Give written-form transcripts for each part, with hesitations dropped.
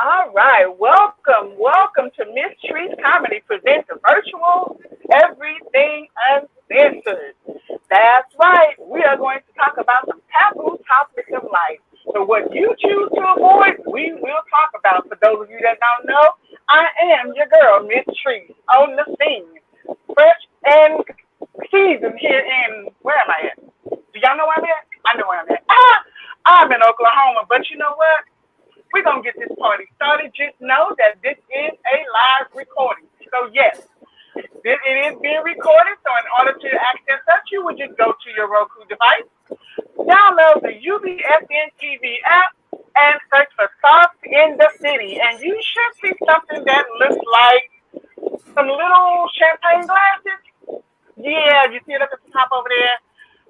All right, welcome to MySsTrice Comedy presents the virtual Everything Uncensored. That's right, we are going to talk about some taboo topics of life. So what you choose to avoid, we will talk about. For those of you that don't know, I am your girl, MySsTrice, on the scene, fresh and seasoned here in, where am I at? Do y'all know where I'm at? I know where I'm at. I'm in Oklahoma, but you know what? We're going to get this party started. Just know that this is a live recording. So, yes, it is being recorded. So, in order to access us, you would just go to your Roku device, download the UBSN TV app, and search for Sauce in the City. And you should see something that looks like some little champagne glasses. Yeah, you see it up at the top over there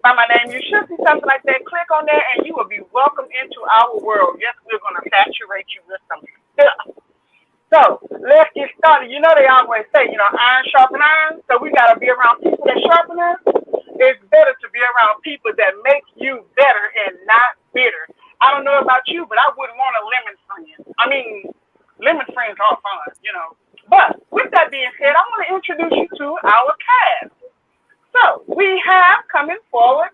by my name. You should see something like that. Click on there and you will be welcomed into our world. Yes, we're going to saturate you with some stuff. So let's get started. You know they always say, iron sharpen iron. So we got to be around people that sharpen us. It's better to be around people that make you better and not bitter. I don't know about you, but I wouldn't want a lemon friend. I mean, lemon friends are fun. But with that being said, I want to introduce you to our cast. So we have coming forward,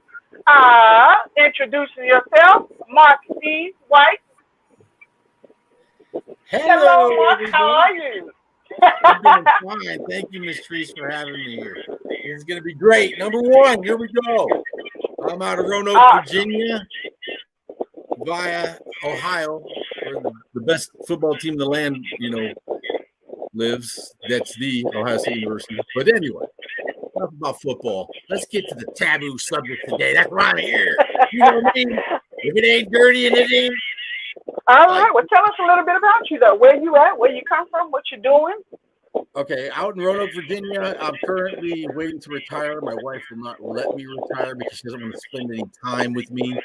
introducing yourself, Mark C. White. Hello, Mark. everybody. How are you? I'm doing fine. Thank you, MySsTrice, for having me here. It's going to be great. Number one, here we go. I'm out of Roanoke, Virginia, via Ohio, where the best football team in the land, lives. That's the Ohio State University. But anyway. Enough about football. Let's get to the taboo subject today. That's why I'm here. You know what I mean? If it ain't dirty and it ain't. All right. Well, tell us a little bit about you, though. Where you at? Where you come from? What you doing? Okay, out in Roanoke, Virginia. I'm currently waiting to retire. My wife will not let me retire because she doesn't want to spend any time with me.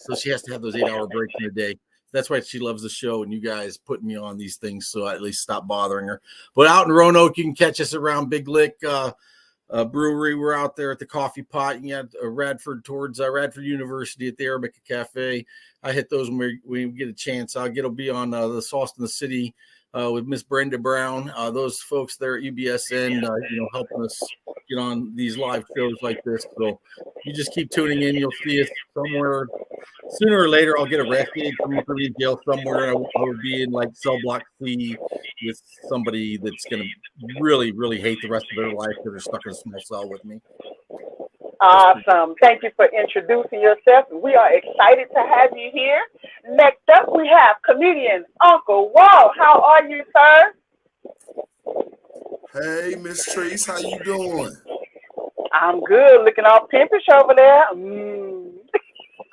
So she has to have those 8-hour breaks in a day. That's why she loves the show and you guys putting me on these things so I at least stop bothering her. But out in Roanoke, you can catch us around Big Lick Brewery. We're out there at the Coffee Pot. You got Radford towards Radford University at the Arabica Cafe. I hit those when we get a chance. I'll be on the Sauce in the City with Miss Brenda Brown. Those folks there at UBSN, helping us get on these live shows like this. So you just keep tuning in. You'll see us somewhere. Sooner or later, I'll get arrested, come from in jail somewhere. I will be in like cell block C with somebody that's going to really, really hate the rest of their life because they're stuck in a small cell with me. Awesome. Thank you for introducing yourself. We are excited to have you here. Next up, we have comedian Uncle Wall. How are you, sir? Hey, MySsTrice, how you doing? I'm good. Looking all pimpish over there.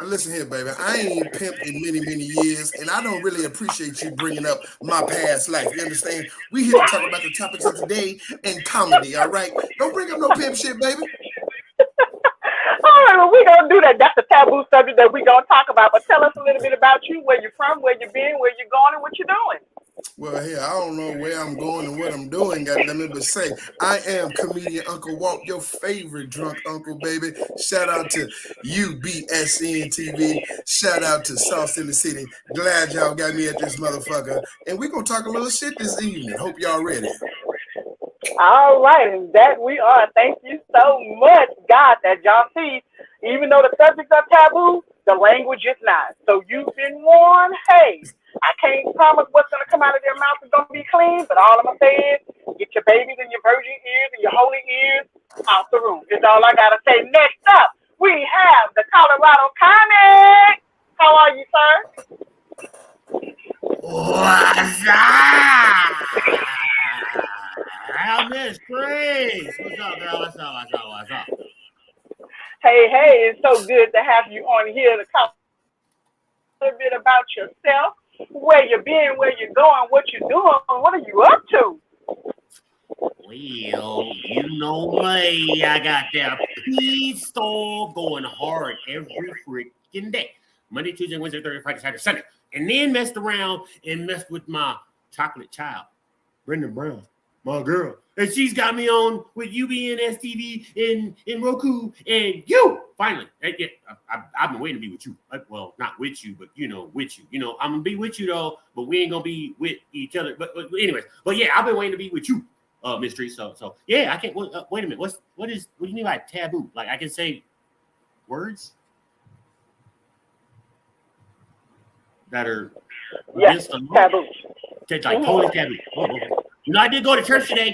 Listen here, baby. I ain't pimped in many, many years, and I don't really appreciate you bringing up my past life. You understand? We here to talk about the topics of today and comedy, all right? Don't bring up no pimp shit, baby. All right, well, we're going to do that. That's the taboo subject that we're going to talk about. But tell us a little bit about you, where you're from, where you've been, where you're going, and what you're doing. Well, here, I don't know where I'm going and what I'm doing, goddamn it, but say, I am comedian Uncle Walt, your favorite drunk uncle, baby. Shout out to UBSN TV. Shout out to Sauce in the City. Glad y'all got me at this motherfucker. And we're going to talk a little shit this evening. Hope y'all ready. All right, and that we are. Thank you so much, God, that y'all see. Even though the subjects are taboo, the language is not. So you've been warned. Hey, I can't promise what's going to come out of their mouth is going to be clean, but all I'm going to say is get your babies and your virgin ears and your holy ears out the room. That's all I got to say. Next up, we have the Colorado Comic. How are you, sir? What's up? MySsTrice. What's up, girl? What's up? Hey, it's so good to have you on here to talk a little bit about yourself, where you've been, where you're going, what you're doing, what are you up to? Well, you know me. I got that pistol going hard every freaking day. Monday, Tuesday, Wednesday, Thursday, Friday, Saturday, Sunday. And then messed around and messed with my chocolate child, Brenda Brown. my girl. And she's got me on with UNCENSORED and Roku and you. Finally, I've been waiting to be with you. Well, not with you, but with you. I'm gonna be with you though, but we ain't gonna be with each other. But anyways, yeah, I've been waiting to be with you, MySsTrice. So yeah, I can't. Wait a minute. What do you mean by taboo? Like I can say words that are against the law? Taboo. Like totally taboo. Oh. I did go to church today.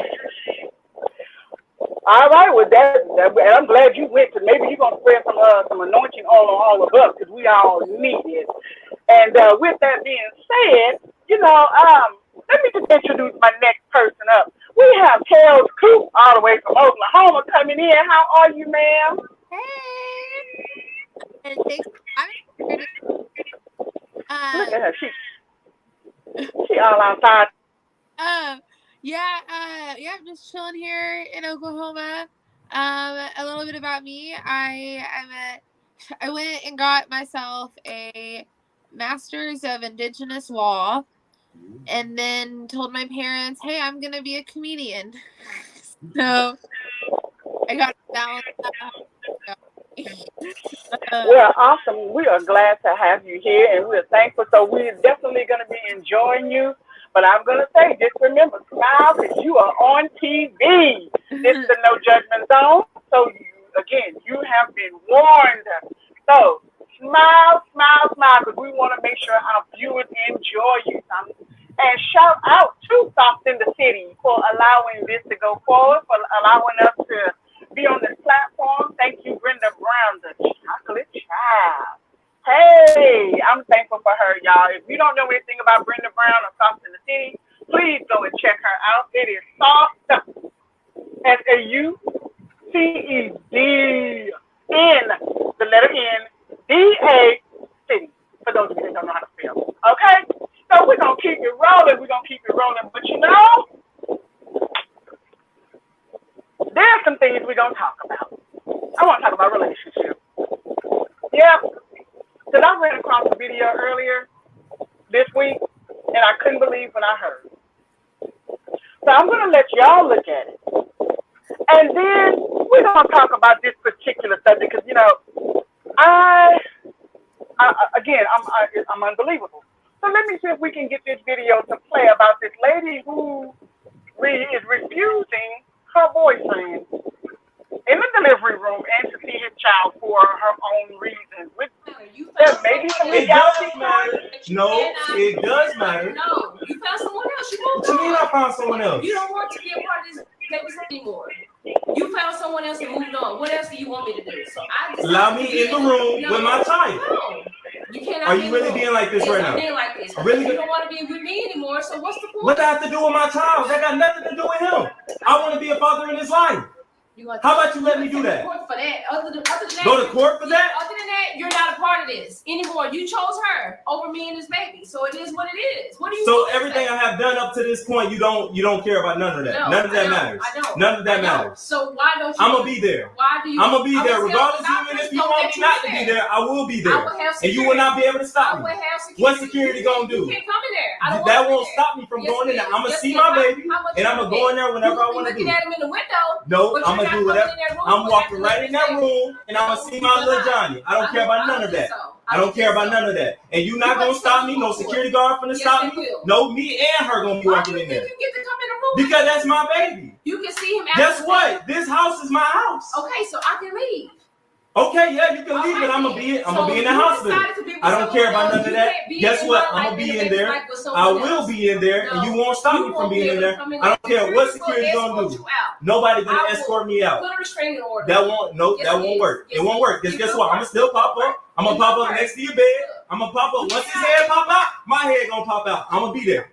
All right, with that, and I'm glad you went, because maybe you're going to spread some anointing all on all of us, because we all need it. And with that being said, let me just introduce my next person up. We have Kels Coop all the way from Oklahoma coming in. How are you, ma'am? Hey. And thanks for having me. Look at her. She all outside. I'm just chilling here in Oklahoma. A little bit about me. I went and got myself a master's of Indigenous law, and then told my parents, "Hey, I'm gonna be a comedian." So I got to balance that out. Well, awesome. We are glad to have you here, and we're thankful. So we're definitely going to be enjoying you. But I'm going to say, just remember, smile, because you are on TV. This is the No Judgment Zone. So, you have been warned. So, smile, because we want to make sure our viewers enjoy you. And shout out to Soft in the City for allowing this to go forward, for allowing us to be on this platform. Thank you, Brenda Brown, the chocolate child. Hey, I'm thankful for her, y'all. If you don't know anything about Brenda Brown or Soft in the City, please go and check her out. It is Soft, SAUCED, the letter N, DA, City, for those of you that don't know how to spell. Okay? So we're going to keep it rolling. But there's some things we're going to talk about. I want to talk about relationships. Yeah. Because I ran across a video earlier this week, and I couldn't believe what I heard. So I'm going to let y'all look at it. And then we're going to talk about this particular subject, because, I'm unbelievable. So let me see if we can get this video to play about this lady who is refusing her boyfriend in the delivery room and to see his child for her own reasons. There may be some reality stories. No, it does matter. No, you found someone else. What you mean I found someone else? You don't want to be a part of this baby's anymore. You found someone else and moved on. What else do you want me to do? So I just allow me in the room with my child. No. You cannot. Are you really being like this right now? I'm being like this. Really? You don't want to be with me anymore. So what's the point? What does that have to do with my child? That got nothing to do with him. I want to be a father in his life. How about you let me do that? For that. Other than that, go to court for that? Other than that, you're not a part of this anymore. You chose her over me and this baby. So it is what it is. What do you So everything I have done up to this point, you don't care about none of that. No, none of that matters. I don't. None of that matters. So why don't you? I'm gonna be there. Why do you? I'm gonna be there, regardless even if you want me not to be there. I will be there, and you will not be able to stop me. What's security gonna do? You can't come in there. That won't stop me from going in there. I'm gonna see my baby, and I'm gonna go in there whenever I want to do. Looking at him in the window. No, I'm gonna do whatever. I'm walking right in that room, and I'm gonna see my little Johnny. I don't care about none of that. I don't care about none of that. And you not gonna stop me. No security guard finna stop me. No, me and her gonna be walking in there. You get to come in the room. Because that's my baby. You can see him. Guess what? This house is my house. Okay, so I can leave. Okay, yeah, you can leave, but I'm gonna be in the hospital. I don't care about none of that. Guess what? I'm gonna be in there. I will be in there, and you won't stop me from being in there. I don't care what security's gonna do. Nobody gonna escort me out. Put a restraining order. That won't work. It won't work. Because guess what? I'm gonna still pop up. I'm gonna pop up next to your bed. I'm gonna pop up. Once his head pop out, my head gonna pop out. I'm gonna be there.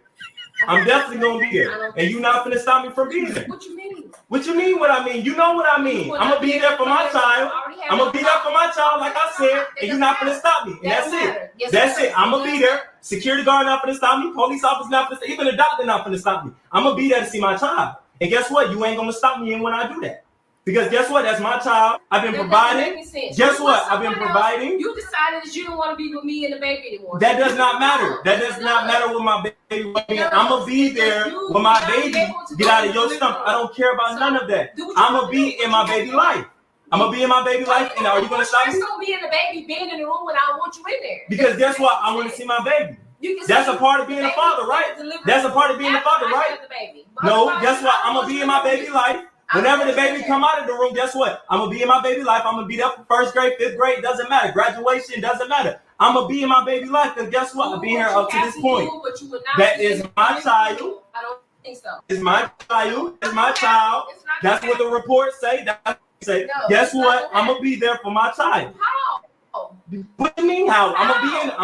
I'm definitely gonna be there, and you're not gonna stop me from being there. What you mean? What you mean? What I mean? You know what I mean? I'm gonna be there for my child. I'm gonna be there for my child, like I said, and you're not gonna stop me. And that's it. That's it. I'm gonna be there. Security guard not gonna stop me. Police officer not gonna stop me. Even the doctor not gonna stop me. I'm gonna be there to see my child. And guess what? You ain't gonna stop me when I do that. Because guess what? That's my child. I've been providing. Guess what? I've been providing. You decided that you don't want to be with me and the baby anymore. That does not matter. That does not matter with my baby. I'm going to be there when my baby get out of your stomach. I don't care about none of that. I'm going to be in my baby life. I'm going to be in my baby life. And are you going to stop me? I'm going to be in the baby being in the room when I want you in there. Because guess what? I want to see my baby. That's a part of being a father, right? That's a part of being a father, right? No, guess what? I'm going to be in my baby life. Whenever the baby come out of the room, guess what? I'm going to be in my baby life. I'm going to be there for first grade, fifth grade. Doesn't matter. Graduation doesn't matter. I'm going to be in my baby life. Because guess what? I've been here up to this point. That is my child. I don't think so. It's my child. It's my child. That's what the reports say. That's what they say. Guess what? I'm going to be there for my child. How? What do you mean how? I'm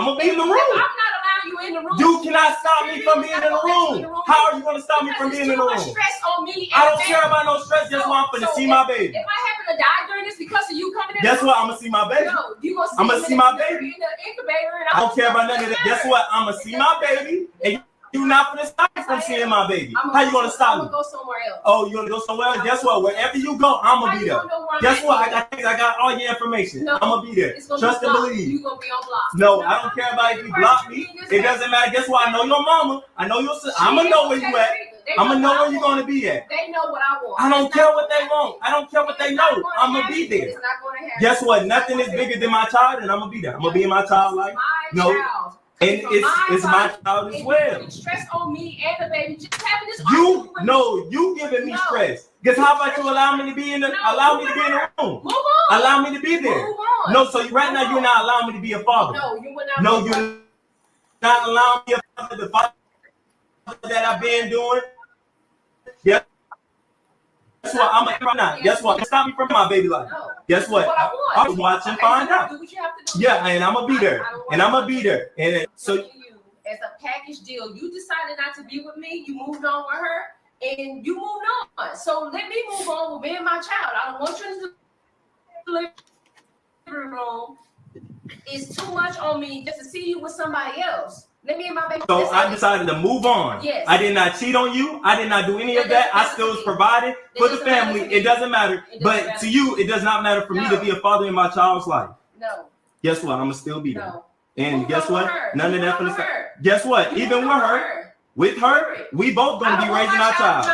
going to be in the room. I'm not allowing you in the room. You cannot stop me from being in the room. How are you going to stop me from being in the room? Stress on me. I don't care about no stress. Guess what? I'm going to see my baby. If I happen to die during this because of you coming in, guess what? I'm going to see my baby. No, you gonna see I'm going to see my baby. In the incubator, and I don't care about none of that. Guess what? I'm going to see my baby. And you're not going to stop me from seeing my baby. How you going to stop me? I'm going to go somewhere else. Oh, you're going to go somewhere else? Guess what? Wherever you go, I'm going to be there. Guess what? I got all your information. No, I'm going to be there. Trust and believe. You're going to be on block. No, I don't care about if you block me. It doesn't matter. Guess what? I know your mama. I know your sister. I'm going to know where you at. I'm going to know where you're going to be at. They know what I want. I don't care what they want. I don't care what they know. I'm going to be there. Guess what? Nothing is bigger than my child, and I'm going to be there. I'm going to be in my child's life. No. And it's my child as well. Stress on me and the baby. Just having this. You giving me stress. Because how about you allow me to be in the room? Move on. Allow me to be there. Move on. No, so right now you're not allowing me to be a father. No, you will not. No, you're not allowing me a father. The father that I've been doing. Yeah. Guess what? I'm right now. Guess what? Stop me from my baby life. No. Guess what? I was watching, find out. Yeah, and I'm gonna be there. And I'm gonna be there. And so as a package deal, you decided not to be with me. You moved on with her, and you moved on. So let me move on with being my child. I don't want you in the living room. It's too much on me just to see you with somebody else. Let me and my baby. So I decided to move on. Yes. I did not cheat on you. I did not do any of that. I still was providing for the family. It doesn't matter. But to you, it does not matter for me to be a father in my child's life. No. Guess what? I'm gonna still be there. No. And guess what? None of that for the guess what? Even with her, we both gonna be raising our child.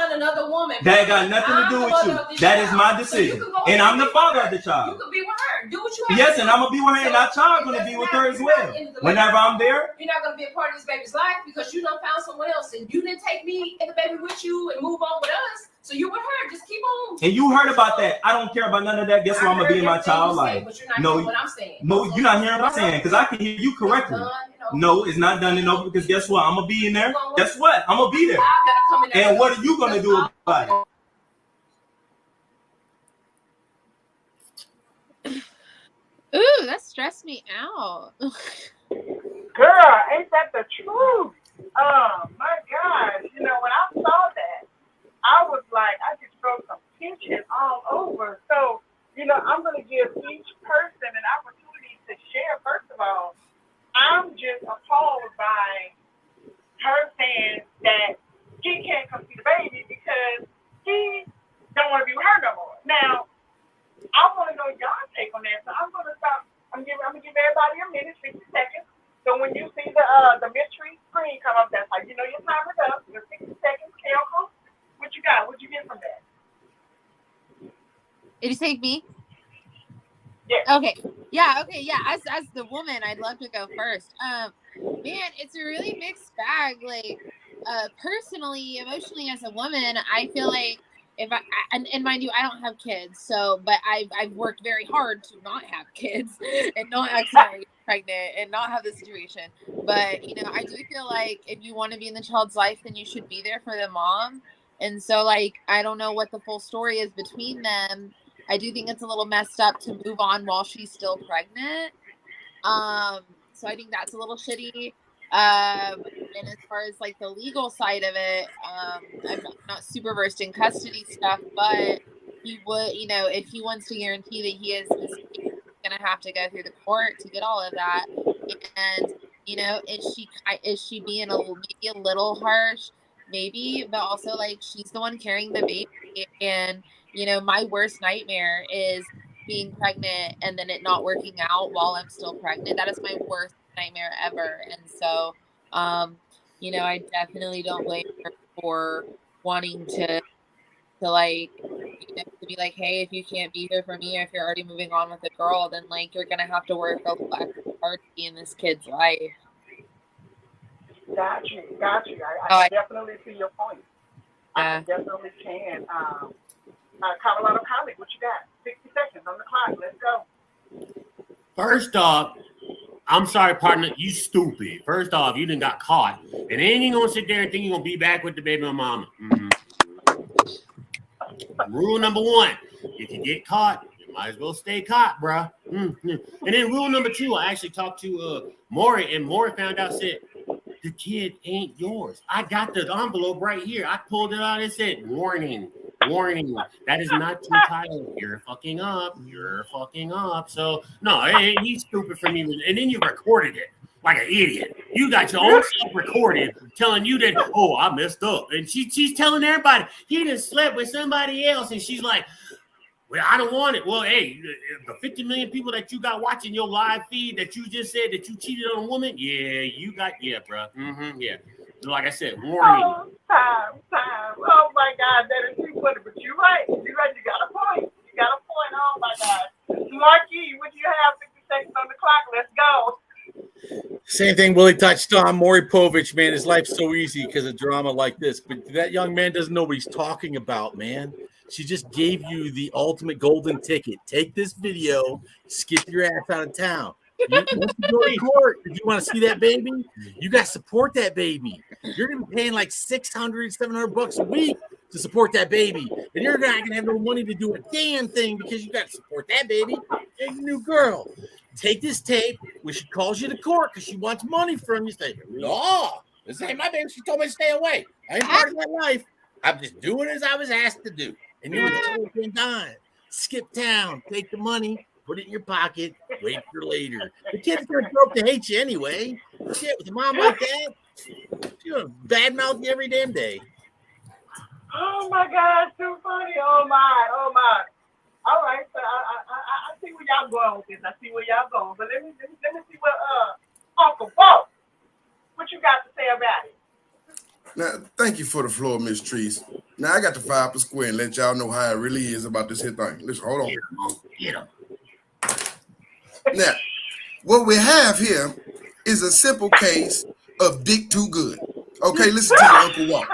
That got nothing to do with you. That is my decision. And I'm the father of the child. You can be with her. Do what you have. Yes, and I'm gonna be with her, and our child gonna be with her as well. Whenever I'm there, you're not gonna be a part of this baby's life because you done found someone else, and you didn't take me and the baby with you and move on with us. So you with her. Just keep on. And you heard about that. I don't care about none of that. Guess what? I'm gonna be in my child's life. No, what I'm saying. No, you're not hearing what I'm saying because I can hear you correctly. No, it's not done and over because guess what? I'm gonna be in there. Guess what? I'm gonna be there. And what are you gonna do about it? Ooh, that stressed me out. Girl, ain't that the truth? Oh my gosh. You know, when I saw that, I was like, I just felt some tension all over. So, you know, I'm going to give each person an opportunity to share. First of all, I'm just appalled by her saying that he can't come see the baby because he don't want to be with her no more. Now, I want to know y'all take on that. So I'm going to stop. I'm going to give everybody a minute, 60 seconds. So when you see the mystery screen come up, that's how you know your time is up. Your 60 seconds. Kelko, what you got? What you get from that? Did you take me? Yeah. Okay. Yeah. Okay. Yeah. As the woman, I'd love to go first. Man, it's a really mixed bag. Like, personally, emotionally, as a woman, I feel like if and mind you, I don't have kids. So, but I've worked very hard to not have kids and not accidentally get pregnant and not have this situation. But, you know, I do feel like if you want to be in the child's life, then you should be there for the mom. And so, like, I don't know what the full story is between them. I do think it's a little messed up to move on while she's still pregnant. So I think that's a little shitty. And as far as like the legal side of it, I'm not super versed in custody stuff, but he would, you know, if he wants to guarantee that he is going to have to go through the court to get all of that. And, you know, is she being maybe a little harsh? Maybe, but also like she's the one carrying the baby, and my worst nightmare is being pregnant and then it not working out while I'm still pregnant. That is my worst nightmare ever. And so, I definitely don't blame her for wanting to like, to be like, hey, if you can't be here for me, or if you're already moving on with a girl, then like you're gonna have to work a little extra hard to be in this kid's life. Got you. I definitely see your point. I definitely can. Colorado Comic, what you got? 60 seconds on the clock. Let's go. First off, I'm sorry, partner, you stupid. First off, you done got caught. And then you gonna sit there and think you're gonna be back with the baby mama. Mm-hmm. Rule number 1, if you get caught, you might as well stay caught, bruh. Mm-hmm. And then rule number 2, I actually talked to Maury, and Maury found out, said, the kid ain't yours. I got the envelope right here. I pulled it out and said, warning. That is not your child. You're fucking up. So, no, he's stupid for me. And then you recorded it like an idiot. You got your own stuff recorded telling you that, oh, I messed up. And she's telling everybody, he done slept with somebody else. And she's like, well, I don't want it. Well, hey, the 50 million people that you got watching your live feed that you just said that you cheated on a woman, bro. Mm-hmm, yeah. Like I said, warning. Oh, time. Oh, my God, that is too funny. But you're right. You got a point. Oh, my God. Marky, what do you have? 60 seconds on the clock. Let's go. Same thing Willie touched on. Maury Povich, man, his life's so easy because of drama like this. But that young man doesn't know what he's talking about, man. She just gave you the ultimate golden ticket. Take this video, skip your ass out of town. Once you go to court, if you want to see that baby, you got to support that baby. You're going to be paying like $600, $700 a week to support that baby. And you're not going to have no money to do a damn thing because you got to support that baby and your new girl. Take this tape when she calls you to court because she wants money from you. Say, no, this ain't my baby. She told me to stay away. I ain't part of that life. I'm just doing as I was asked to do. And you know what the whole thing done? Skip town, take the money, put it in your pocket, wait for later. The kid's gonna grow up to hate you anyway. Shit, with a mom like that, she's gonna badmouth you every damn day. Oh my God, too funny. Oh my. All right, so I see where y'all going with this. But let me see what Uncle Bo, what you got to say about it. Now, thank you for the floor, MySsTrice. Now, I got to fire up a square and let y'all know how it really is about this here thing. Listen, hold on. Get him. Now, what we have here is a simple case of dick too good. Okay, listen to your Uncle Walk.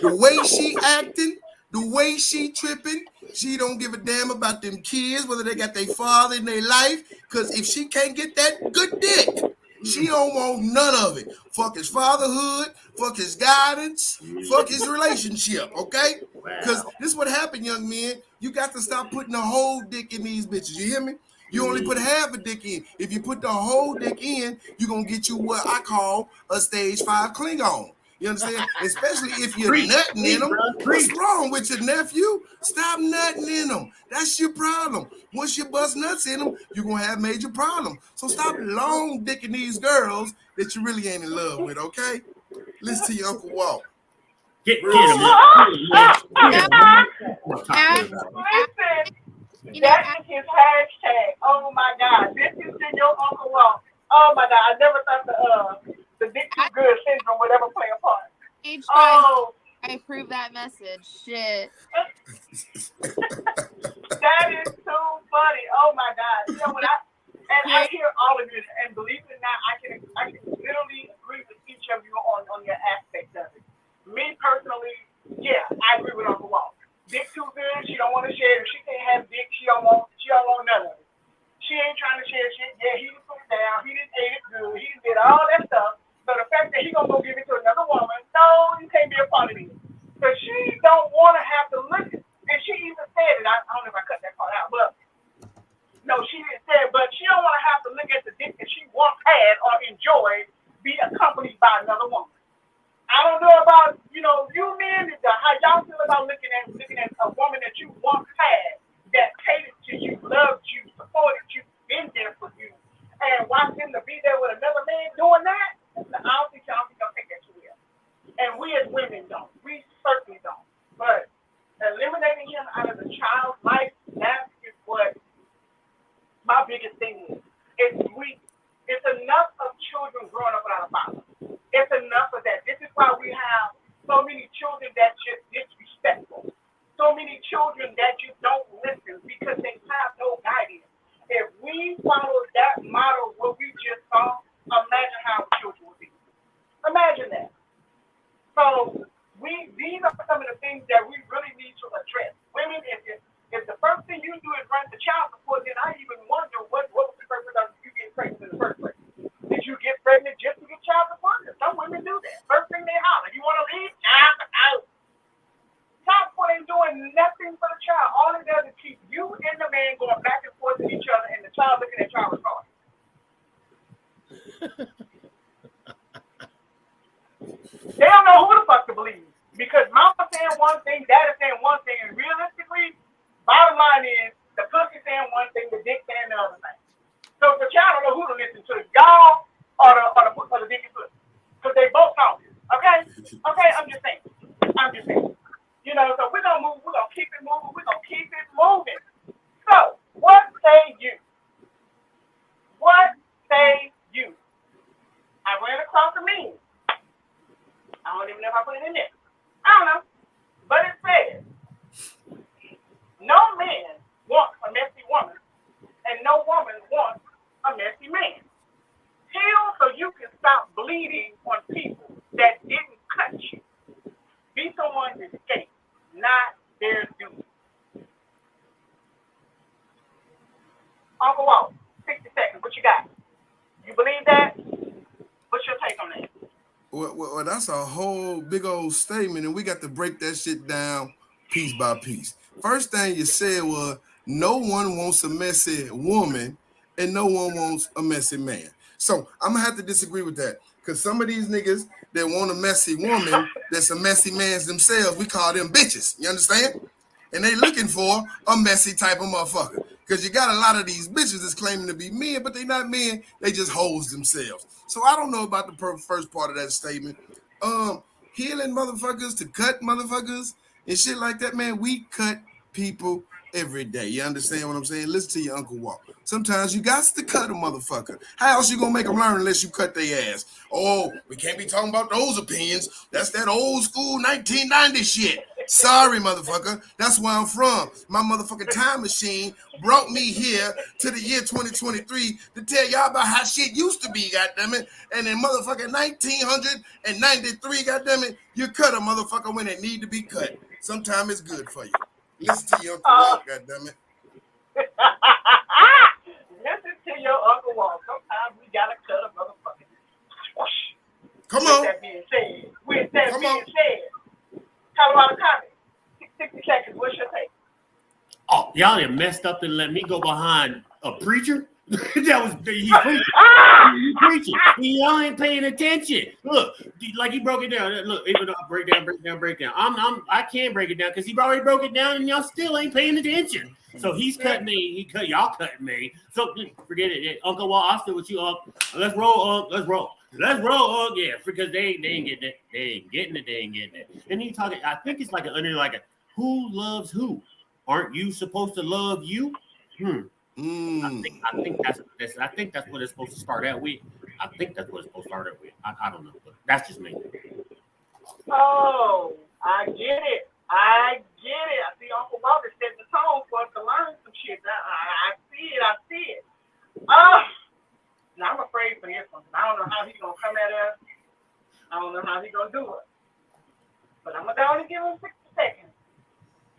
The way she acting, the way she tripping, she don't give a damn about them kids, whether they got their father in their life, because if she can't get that good dick, she don't want none of it. Fuck his fatherhood, fuck his guidance, fuck his relationship, okay? Because this is what happened, young men. You got to stop putting the whole dick in these bitches. You hear me? You only put half a dick in. If you put the whole dick in, you're going to get you what I call a stage 5 Klingon. You understand? Especially if you're nutting in them. What's wrong with your nephew? Stop nutting in them. That's your problem. Once you bust nuts in them, you're going to have major problems. So stop long dicking these girls that you really ain't in love with, okay? Listen to your Uncle Walt. Get him, Listen, that is his hashtag. Oh my God, this is your Uncle Walt. Oh my God, I never thought the dick too good syndrome would ever play a part. Oh, I approve that message. Shit. That is too funny. Oh my God. You know what I hear all of this, and believe it or not, I can literally agree with each of you on your aspect of it. Me personally, yeah, I agree with Uncle Walt. Dick too good, she don't want to share. If she can't have dick, she don't want none of it. She ain't trying to share shit. Yeah, he done put it down, he done ate it good, he done did all that stuff. So the fact that he gonna go give it to another woman, no, you can't be a part of it. Because she don't want to have to look at it. And she even said it. I don't know if I cut that part out, but no, she didn't say it, but she don't want to have to look at the dick that she once had or enjoyed be accompanied by another woman. I don't know about, you men, how y'all feel about looking at a woman that you once had that catered to you, loved you, supported you, been there for you, and watch him to be there with another man doing that. I don't think y'all take that too well. And we as women don't. We certainly don't. But eliminating him out of the child Imagine that. So these are some of the things that we really need to address. Women, if the first thing you do is run the child support, then I even wonder what was the purpose of you getting pregnant in the first place. Did you get pregnant just to get child support? Some women do that. First thing they holler, you want to leave? Child support. Child support ain't doing nothing for the child. All it does is keep you and the man going back and forth to each other, and the child looking at child retarded. They don't know who the fuck to believe because mama saying one thing, daddy saying one thing, and realistically, bottom line is the pussy saying one thing, the dick saying the other thing. So the child don't know who to listen to, y'all or the dick and pussy, because they both talking. Okay, I'm just saying. You know, so we're gonna move. We're gonna keep it moving. We're gonna keep it moving. So what say you? What say you? I ran across a meme. I don't even know if I put it in there. I don't know. But it says, no man wants a messy woman, and no woman wants a messy man. Heal so you can stop bleeding on people that didn't cut you. Be someone's escape, not their duty. Uncle Walt, 60 seconds. What you got? You believe that? What's your take on that? Well, that's a whole big old statement, and we got to break that shit down piece by piece. First thing you said was no one wants a messy woman, and no one wants a messy man. So I'm gonna have to disagree with that, because some of these niggas that want a messy woman that's a messy man's themselves, we call them bitches. You understand? And they looking for a messy type of motherfucker. Because you got a lot of these bitches that's claiming to be men, but they not men. They just hoes themselves. So I don't know about the first part of that statement. Healing motherfuckers to cut motherfuckers and shit like that, man. We cut people every day. You understand what I'm saying? Listen to your Uncle Walt. Sometimes you got to cut a motherfucker. How else you gonna make them learn unless you cut their ass? Oh, we can't be talking about those opinions. That's that old school 1990 shit. Sorry, motherfucker. That's where I'm from. My motherfucking time machine brought me here to the year 2023 to tell y'all about how shit used to be, goddammit. And in motherfucking 1993, goddammit, you cut a motherfucker when it need to be cut. Sometimes it's good for you. Listen to your Uncle Walt, goddammit. Listen to your Uncle Walt. Sometimes we gotta cut a motherfucker. Come on. With that being said, Colorado Comedy, 60 seconds. What's your take? Oh, y'all done messed up and let me go behind a preacher? He's preaching. Y'all ain't paying attention. Look, like he broke it down. Look, even though I break down. I can't break it down because he already broke it down and y'all still ain't paying attention. So he's cutting me. Y'all cutting me. So forget it. Uncle Walt, I'll still with you, Uncle. Let's roll, Let's roll. Yeah, because they ain't getting it. They ain't getting it. And he talking. I think it's like who loves who? Aren't you supposed to love you? I think that's what it's supposed to start out with. I don't know, but that's just me. Oh, I get it. I see Uncle Walt is setting the tone for us to learn some shit. I see it. Now I'm afraid for this one. I don't know how he's gonna come at us. I don't know how he's gonna do it. But I'm gonna only give him 60 seconds.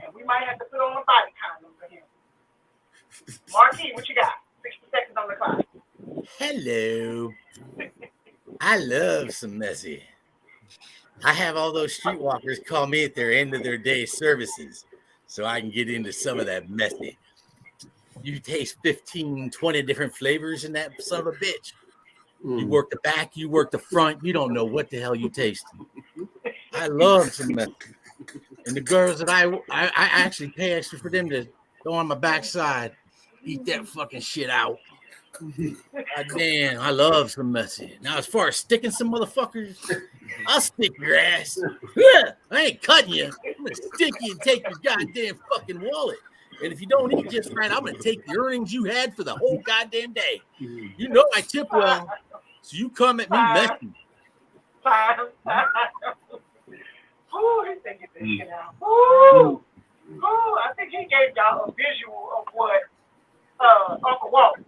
And we might have to put on a body condom for him. Marquis, what you got? 60 seconds on the clock. Hello. I love some messy. I have all those streetwalkers call me at their end of their day services so I can get into some of that messy. You taste 15, 20 different flavors in that son of a bitch. You work the back, you work the front. You don't know what the hell you taste. I love some messy. And the girls that I actually pay extra for them to go on my backside, eat that fucking shit out. God damn, I love some messy. Now, as far as sticking some motherfuckers, I'll stick your ass. I ain't cutting you. I'm gonna stick you and take your goddamn fucking wallet. And if you don't eat just right, I'm gonna take the earnings you had for the whole goddamn day. You know I tip well, so you come at me messy. Ooh, he said get this shit out. Ooh, I think he gave y'all a visual of what Uncle Walt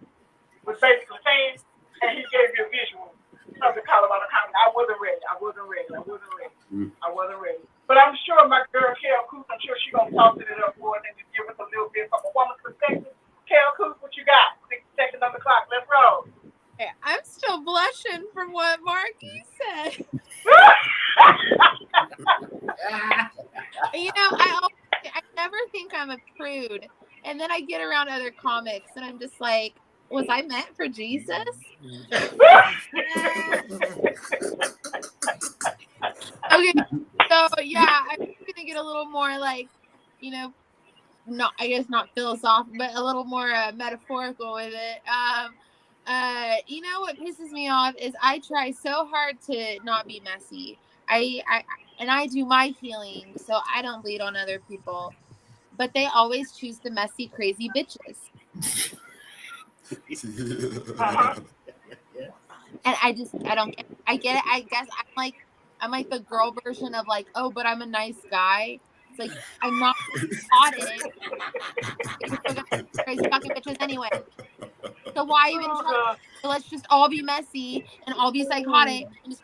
was basically saying, and he gave you a visual. of the Colorado Comedy. I wasn't ready. But I'm sure my girl Kel Coos, I'm sure she's gonna toss it up for us and just give us a little bit from a woman's perspective. Kel Coos, what you got? 60 seconds on the clock. Let's roll. Okay, I'm still blushing from what Marky said. I never think I'm a prude, and then I get around other comics, and I'm just like, was I meant for Jesus? Okay, so yeah, I'm gonna get a little more like, not, I guess not philosophical, but a little more metaphorical with it. What pisses me off is I try so hard to not be messy. I do my healing so I don't bleed on other people, but they always choose the messy, crazy bitches. And I don't get it. I get it. I guess I'm like the girl version of like, oh, but I'm a nice guy. It's like, I'm not psychotic. You're still gonna crazy fucking bitches anyway. So why even try? So let's just all be messy and all be psychotic and just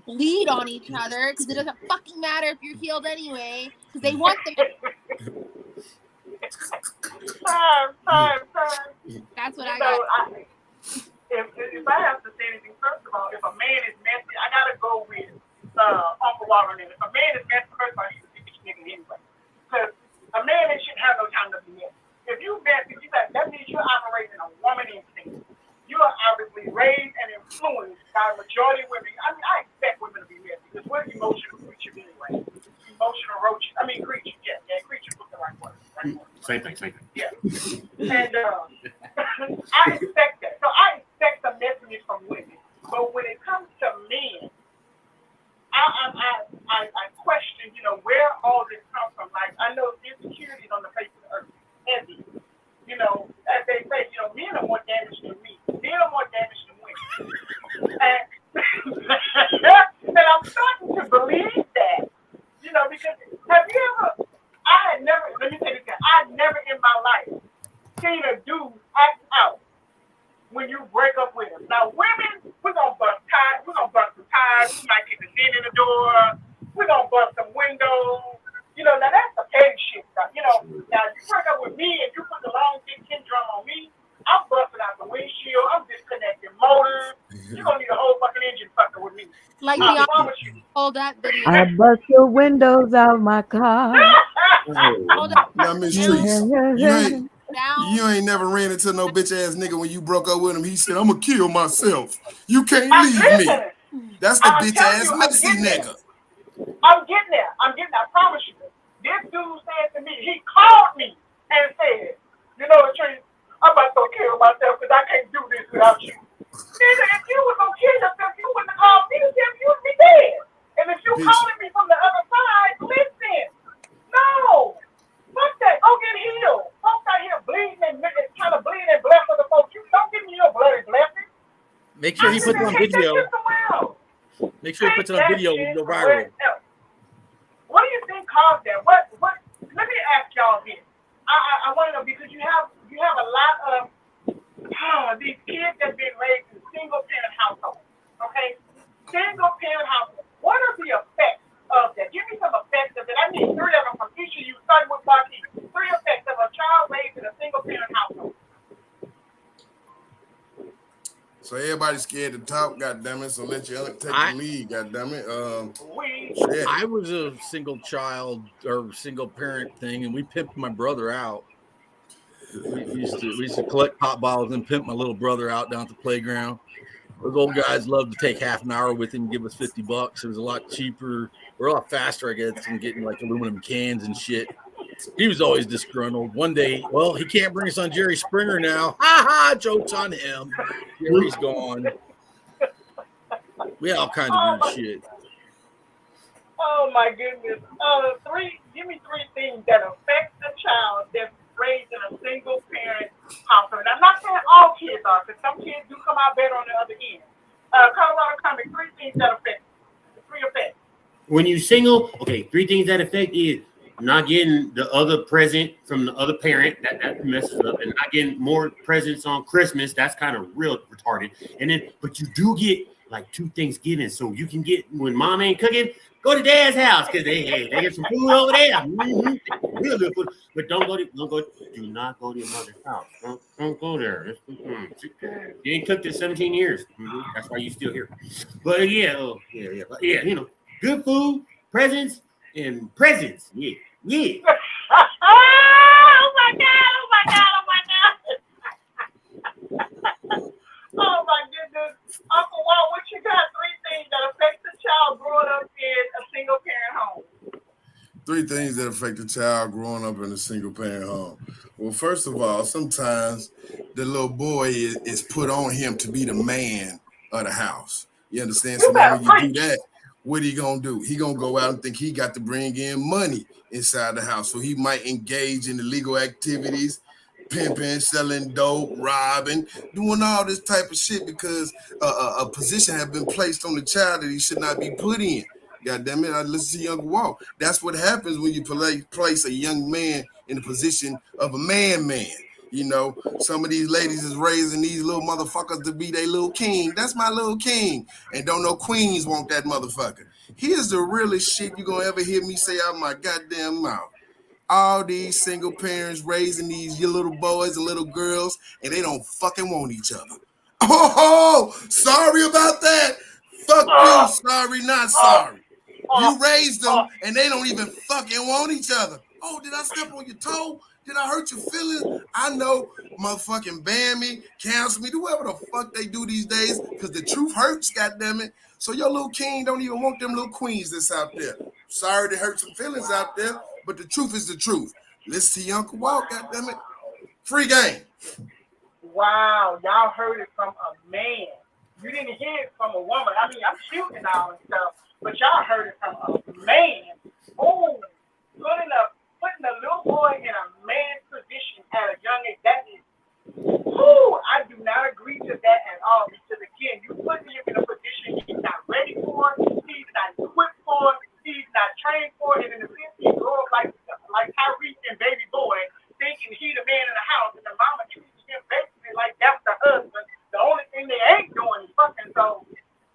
bleed on each other, because it doesn't fucking matter if you're healed anyway, because they want them. Time. That's what I got. If I have to say anything, first of all, if a man is messy, I gotta go with Uncle Walter. If a man is messy, first of all, he's a bitch nigga anyway. Because a man shouldn't have no time to be messy. If you messy, that means you're operating a woman instinct. You are obviously raised and influenced by a majority of women. I mean, I expect women to be messy because we're emotional creatures anyway. Emotional roaches. I mean, creatures. Yeah, creatures was the right word. Same thing. Yeah. And I expect that. So I expect the messiness from women. But when it comes to men, I question, where all this comes from. Like, I know insecurities on the face of the earth. Heavy. As they say, men are more damaged than me. Men are more damaged than women. And I'm starting to believe that. Because have you ever, let me tell you this, I never in my life seen a dude act out when you break up with him. Now, women, we're going to bust ties. We're going to bust some ties. We might get the dent in the door. We're going to bust some windows. Now that's the petty shit stuff. Now you break up with me and you put the long dick syndrome on me, I'm busting out the windshield. I'm disconnecting motors. You're going to need a whole fucking engine fucking with me. Like I promise you. Hold that video. I bust the windows out my car. Hold up. Now, MySsTrice, Down. you ain't never ran into no bitch ass nigga when you broke up with him. He said, "I'm gonna kill myself. You can't leave me." That's the bitch ass messy nigga. I'm getting there. I promise you. This dude said to me, he called me and said, Tree, I'm about to kill myself because I can't do this without you. Nigga, if you was gonna kill yourself, you wouldn't have called me to tell me you would be dead. And if you calling me from the other side, listen. No. Fuck that. Go get healed. Folks out here bleeding and trying to bleed and bless other folks. You don't give me your bloody blessing. Make sure he puts it on video. Make sure he puts it on video and go viral. What do you think caused that? What? Let me ask y'all this. I want to know, because you have a lot of these kids that have been raised in single parent households. Okay, single parent households. What are the effects of that? Give me some effects of that. I need 3 of them from each of you, starting with Marquis. 3 effects of a child raised in a single parent household. So everybody's scared to talk, goddammit. So let you take the lead, goddammit. I was a single child or single parent thing, and we pimped my brother out. We used to collect pop bottles and pimp my little brother out down at the playground. Those old guys loved to take half an hour with him and give us $50. It was a lot cheaper, or a lot faster, I guess, than getting like aluminum cans and shit. He was always disgruntled. One day, well, he can't bring us on Jerry Springer now. Ha ha! Jokes on him. Jerry's gone. We had all kinds of weird shit. Oh my goodness. Give me 3 things that affect a child that's raised in a single parent household. I'm not saying all kids are, because some kids do come out better on the other end. Colorado Comic, 3 things that affect. 3 effects. When you single, okay, 3 things that affect is not getting the other present from the other parent, that messes up, and not getting more presents on Christmas. That's kind of real retarded. And then, but you do get like 2 Thanksgivings, so you can get when mom ain't cooking. Go to dad's house because they get some food over there. Mm-hmm. Real good food, but do not go to your mother's house. Don't go there. You ain't cooked in 17 years. Mm-hmm. That's why you still here. But yeah, good food, presents, and presents. Yeah. Oh my God. Oh my goodness. Uncle Walt, what you got? 3 things that affect the child growing up in a single parent home. 3 things that affect a child growing up in a single parent home. Well, first of all, sometimes the little boy is put on him to be the man of the house. You understand? So now when you do that, what he gonna do? He gonna go out and think he got to bring in money inside the house. So he might engage in illegal activities, pimping, selling dope, robbing, doing all this type of shit because a position has been placed on the child that he should not be put in. God damn it, I listen to Young Walt. That's what happens when you place a young man in the position of a man. You know, some of these ladies is raising these little motherfuckers to be their little king. That's my little king. And don't know queens want that motherfucker. Here's the realest shit you gonna ever hear me say out my goddamn mouth. All these single parents raising these little boys and little girls, and they don't fucking want each other. Oh, sorry about that. Fuck you, sorry, not sorry. You raised them, and they don't even fucking want each other. Oh, did I step on your toe? Did I hurt your feelings? I know motherfucking ban me, cancel me, do whatever the fuck they do these days, because the truth hurts, goddammit. So your little king don't even want them little queens that's out there. Sorry to hurt some feelings out there, but the truth is the truth. Listen to your Uncle Walt, goddammit. Free game. Wow, y'all heard it from a man. You didn't hear it from a woman. I mean, I'm cute and all and stuff, but y'all heard it from a man. Oh, putting a little boy in a man's position at a young age, that is, I do not agree to that at all. Because again, you put him in a position he's not ready for, he's not equipped for, he's not trained for, and in the sense he grew up like Tyrese and baby boy, thinking he the man in the house, and the mama treats him basically like that's the husband. The only thing they ain't doing is fucking. So,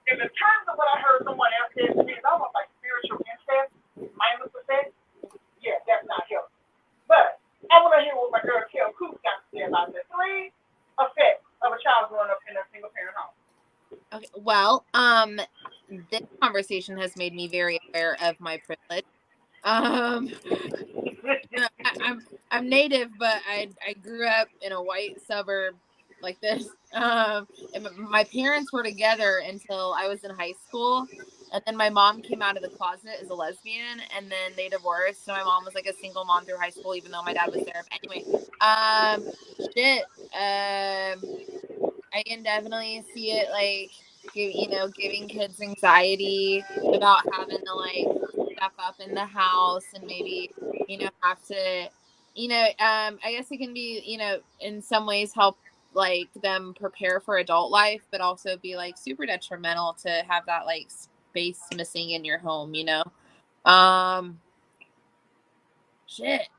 in the terms of what I heard someone else say to me, it's almost like spiritual incest, mindless effect. Yeah, that's not healthy. But I want to hear what my girl Kel Coop got to say about the 3 effects of a child growing up in a single parent home. Okay, well, this conversation has made me very aware of my privilege. I'm native, but I grew up in a white suburb like this. And my parents were together until I was in high school, and then my mom came out of the closet as a lesbian, and then they divorced. So my mom was like a single mom through high school, even though my dad was there. But anyway, I can definitely see it like giving kids anxiety about having to like step up in the house and maybe have to I guess it can be in some ways help like them prepare for adult life, but also be like super detrimental to have that like space missing in your home. Shit.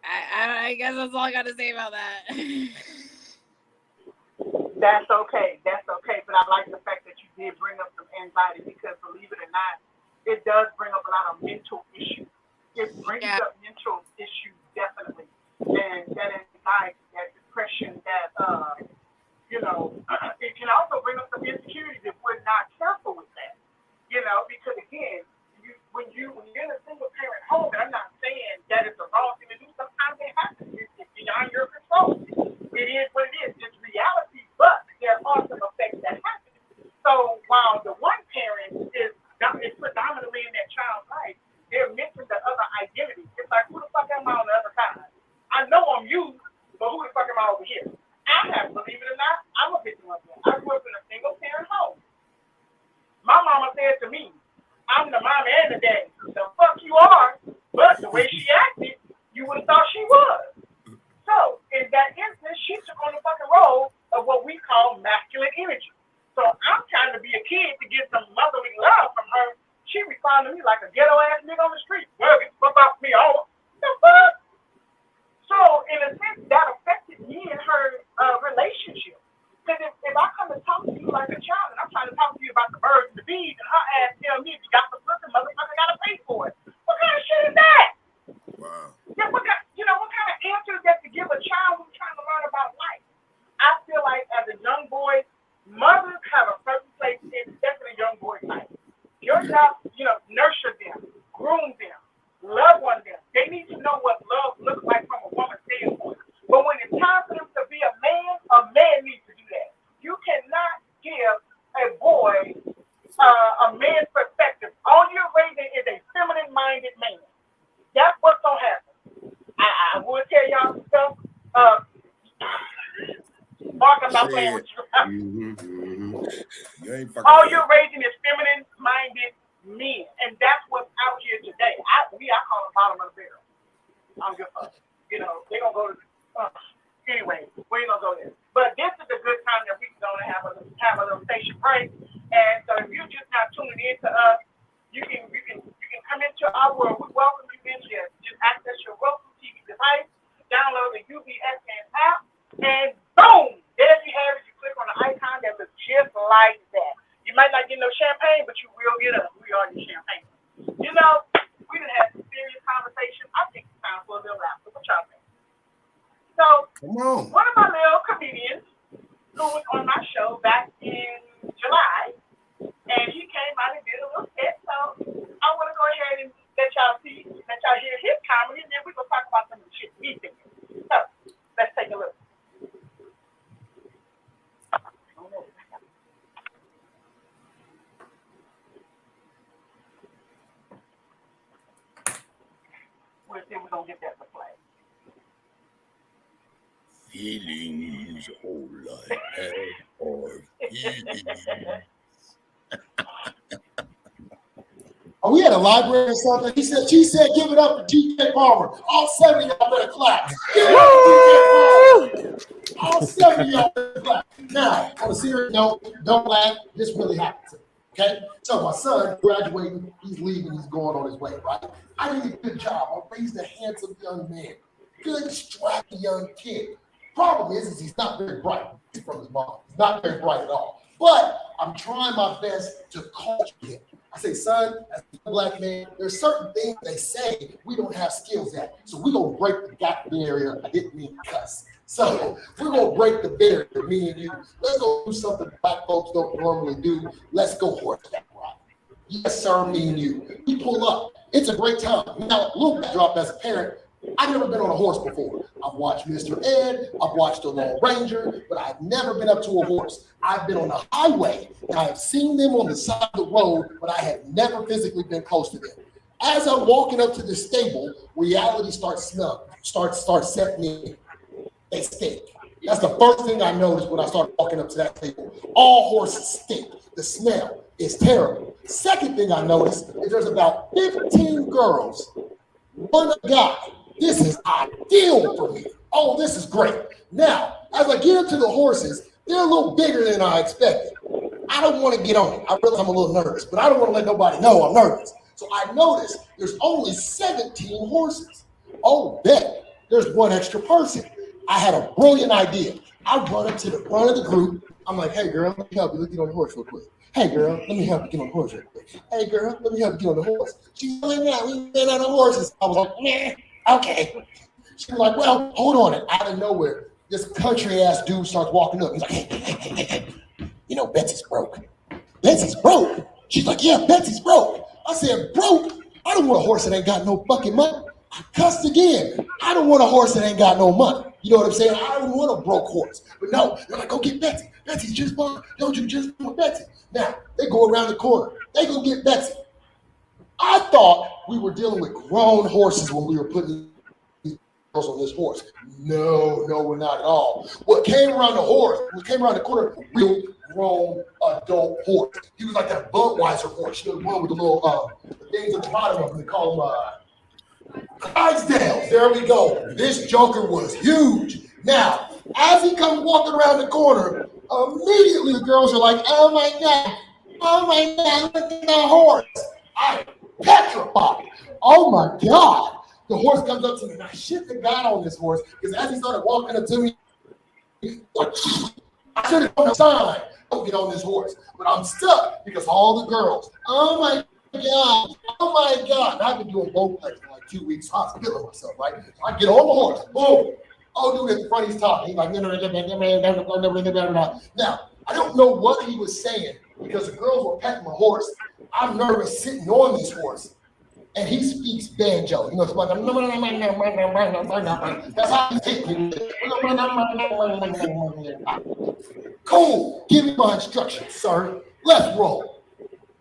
I guess that's all I got to say about that. That's okay. But I like the fact that you did bring up some anxiety because, believe it or not, it does bring up a lot of mental issues. It brings up mental issues, definitely. And that anxiety, that depression, that, it can also bring up some insecurities if we're not careful with that. Because, again, when you're in a single parent home, and I'm not saying that it's the wrong thing to do, sometimes it happens. It's beyond your control. It is what it is. It's reality, but there are some effects that happen. So while the one parent is predominantly in that child's life, they're missing the other identity. It's like, who the fuck am I on the other side? I know I'm you, but who the fuck am I over here? Believe it or not, I'm a victim of that. I grew up in a single parent home. My mama said to me, I'm the mama and the daddy. The fuck you are, but the way she acted, you would have thought she was. So, in that instance, she took on the fucking role of what we call masculine energy. So, I'm trying to be a kid to get some motherly love from her. She responded to me like a ghetto-ass nigga on the street. Well, get the fuck off me, all the fuck? So, in a sense, that affected me and her relationship. Because if I come and talk to you bees and her ass tell me if you got the pussy, motherfucker gotta pay for it. What kind of shit is that? Wow. Yeah, what kind of answer is that to give a child who's trying to learn about life? I feel like as a young boy, mothers have a certain place in especially young boys' life. Your job, nurture them, groom them, love on them. They need to know what love looks like from a woman's standpoint. But when it's time for them to be a man needs to do that. You cannot give a boy a man's perspective. All you're raising is a feminine-minded man. That's what's gonna happen. I will tell y'all some stuff. Mark, I'm not playing with you. You ain't All you're raising is feminine-minded men, and that's what's out here today. I call them bottom of the barrel. I'm good for they gonna go to. Anyway, we ain't gonna go there. But this is a good time that we can go and have a little station break. And so if you're just not tuning in to us, you can come into our world. We welcome you in here. Just access your Roku TV device, download the UBSN app, and boom, there you have it. You click on the icon that looks just like that. You might not get no champagne, but you will get us. We are your champagne. We done had some serious conversation. I think it's time for a little laughter. What y'all think? So, one of my little comedians who was on my show back in July, and he came out and did a little sketch. So, I want to go ahead and let y'all hear his comedy, and then we're going to talk about some of the shit we think. So, let's take a look. We're going to get that to play. Feelings whole like or feelings. We had a library or something. She said, give it up for G.K. Palmer. All 7 of y'all better clap. Give it up for G.K. Palmer. All 7 of y'all better clap. Now, on a serious note, don't laugh. This really happened. Okay? So my son graduating, he's leaving, he's going on his way, right? I did a good job. I raised a handsome young man. Good, strappy young kid. Problem is he's not very bright from his mom. He's not very bright at all. But I'm trying my best to culture him. I say, son, as a black man, there's certain things they say we don't have skills at. So we're going to break the gap barrier. I didn't mean cuss. So we're going to break the barrier, me and you. Let's go do something black folks don't normally do. Let's go horseback ride. Yes, sir, me and you. We pull up. It's a great time. Now, a little backdrop as a parent. I've never been on a horse before. I've watched Mr. Ed, I've watched the Lone Ranger, but I've never been up to a horse. I've been on the highway, and I've seen them on the side of the road, but I have never physically been close to them. As I'm walking up to the stable, reality starts setting in. They stink. That's the first thing I noticed when I started walking up to that stable. All horses stink. The smell is terrible. Second thing I noticed is there's about 15 girls, one guy. This is ideal for me. Oh, this is great. Now, as I get up to the horses, they're a little bigger than I expected. I don't want to get on it. I realize I'm a little nervous, but I don't want to let nobody know I'm nervous. So I noticed there's only 17 horses. Oh, bet there's one extra person. I had a brilliant idea. I run up to the front of the group. I'm like, hey, girl, let me help you. Let's get on the horse real quick. Hey, girl, let me help you get on the horse real quick. Hey, girl, let me help you get on the horse. She's like, yeah, we've been on the horses. I was like, yeah. Okay. She's like, well, hold on. And out of nowhere, this country ass dude starts walking up. He's like, hey. You know, Betsy's broke. Betsy's broke? She's like, yeah, Betsy's broke. I said, broke? I don't want a horse that ain't got no fucking money. I cussed again. I don't want a horse that ain't got no money. You know what I'm saying? I don't want a broke horse. But no, they're like, go get Betsy. Betsy's just born. Don't you just want Betsy? Now, they go around the corner. They go get Betsy. I thought we were dealing with grown horses when we were putting these girls on this horse. No, we're not at all. What came around the corner, real grown adult horse. He was like that Budweiser horse, you know, the one with the little things at the bottom of them. They call them Clydesdales. There we go. This joker was huge. Now, as he comes walking around the corner, immediately the girls are like, oh my God, look at that horse. I petrified. Oh my God. The horse comes up to me and I shit the God on this horse because as he started walking up to me, like, I should have done a sign. don't get on this horse, but I'm stuck because all the girls, oh my God, oh my God. And I've been doing both legs for like 2 weeks. So I was feeling myself, right? So I get on the horse, boom. Oh, dude, at the front, he's talking. He's like, now, I don't know what he was saying because the girls were petting my horse. I'm nervous sitting on this horse. And he speaks banjo. You know, it's like, that's how he takes me. Cool. Give me my instructions, sir. Let's roll.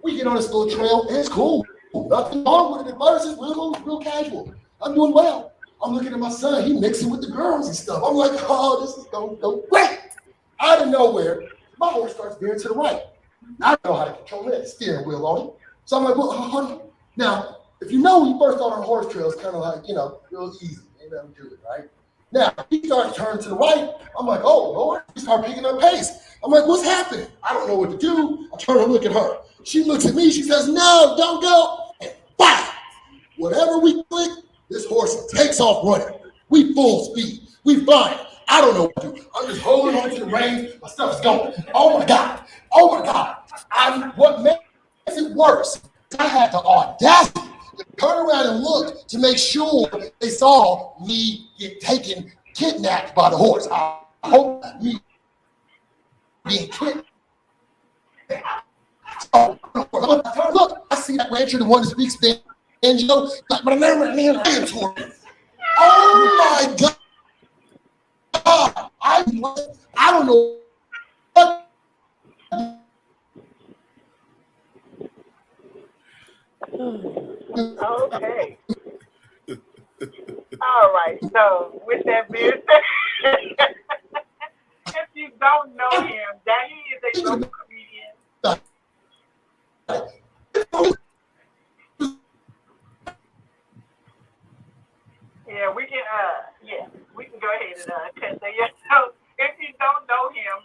We get on this little trail, and it's cool. Nothing wrong with it. The birds is real casual. I'm doing well. I'm looking at my son. He mixing with the girls and stuff. I'm like, oh, this is going to go great. Out of nowhere, my horse starts veering to the right. I don't know how to control that steering wheel on it. So I'm like, well, hold on. Now, if you know when you first start on a horse trail, it's kind of like, real easy. Ain't nothing to it, right? Now, he starts turning to the right. I'm like, oh, Lord. He starts picking up pace. I'm like, what's happening? I don't know what to do. I turn and look at her. She looks at me. She says, no, don't go. And bam! Whatever we click, this horse takes off running. We full speed. We flying. I don't know what to do. I'm just holding on to the reins. My stuff is going. Oh, my God. Oh, my God. What makes it worse, I had the audacity to turn around and look to make sure they saw me get kidnapped by the horse. I hope me being kidnapped. So, look, I see that rancher, the one that speaks banjo. Oh my God! I don't know. Okay. All right. So with that being said, if you don't know him, Danny is a local comedian. Yeah, we can go ahead and test that. Yeah. So if you don't know him,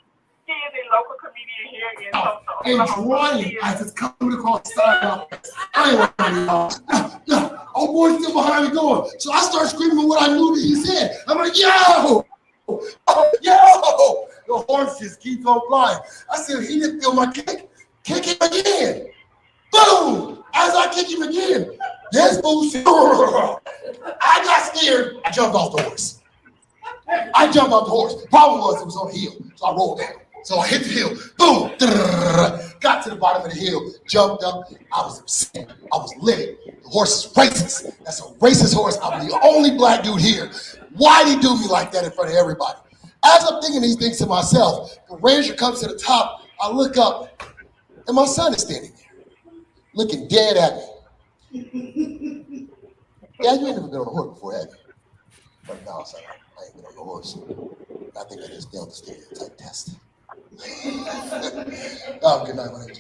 he is a local comedian here in Tulsa, Oklahoma. And trying as it's coming across the side of I ain't oh boy, still behind me going. So I start screaming what I knew that he said. I'm like, yo! Oh, yo! The horse just keeps on flying. I said, he didn't feel my kick. Kick him again. Boom! As I kick him again, this fool said, I got scared. I jumped off the horse. Problem was it was on the hill, so I rolled down. So I hit the hill, boom, got to the bottom of the hill, jumped up. I was upset. I was livid. The horse is racist. That's a racist horse. I'm the only black dude here. Why'd he do me like that in front of everybody? As I'm thinking these things to myself, the ranger comes to the top. I look up, and my son is standing there, looking dead at me. Yeah, you ain't never been on a horse before, have you? But no, son, I ain't been on a horse. I think I just failed the stereotype test. Oh, good night, my name is